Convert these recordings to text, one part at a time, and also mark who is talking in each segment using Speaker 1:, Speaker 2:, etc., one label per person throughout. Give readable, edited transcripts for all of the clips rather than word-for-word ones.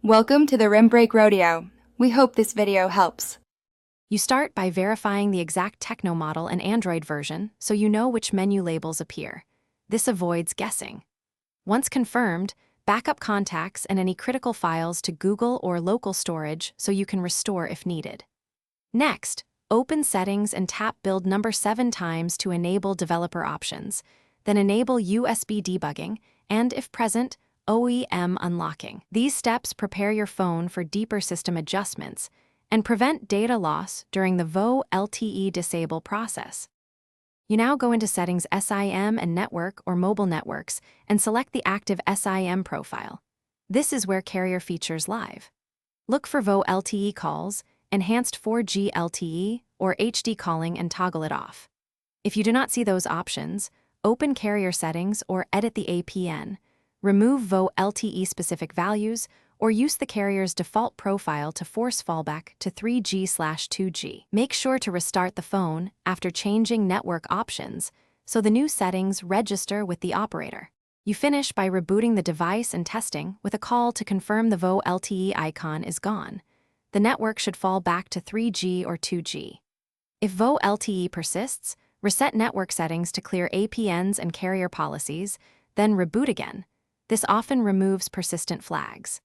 Speaker 1: Welcome to the Rim Break Rodeo. We hope this video helps.
Speaker 2: You start by verifying the exact Tecno model and Android version so you know which menu labels appear. This avoids guessing. Once confirmed, backup contacts and any critical files to Google or local storage so you can restore if needed. Next, open Settings and tap Build number 7 times to enable developer options. Then enable USB debugging and, if present, OEM unlocking. These steps prepare your phone for deeper system adjustments and prevent data loss during the VoLTE disable process. You now go into Settings SIM and Network or Mobile Networks and select the active SIM profile. This is where carrier features live. Look for VoLTE calls, Enhanced 4G LTE, or HD calling and toggle it off. If you do not see those options, open carrier settings or edit the APN, remove VoLTE specific values, or use the carrier's default profile to force fallback to 3G/2G. Make sure to restart the phone after changing network options so the new settings register with the operator. You finish by rebooting the device and testing with a call to confirm the VoLTE icon is gone. The network should fall back to 3G or 2G. If VoLTE persists, reset network settings to clear APNs and carrier policies, then reboot again. This often removes persistent flags.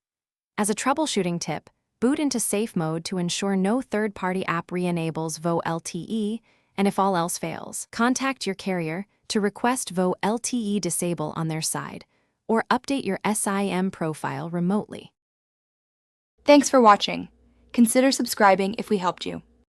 Speaker 2: As a troubleshooting tip, boot into safe mode to ensure no third-party app re-enables VoLTE, and if all else fails, contact your carrier to request VoLTE disable on their side, or update your SIM profile remotely.
Speaker 1: Thanks for watching. Consider subscribing if we helped you.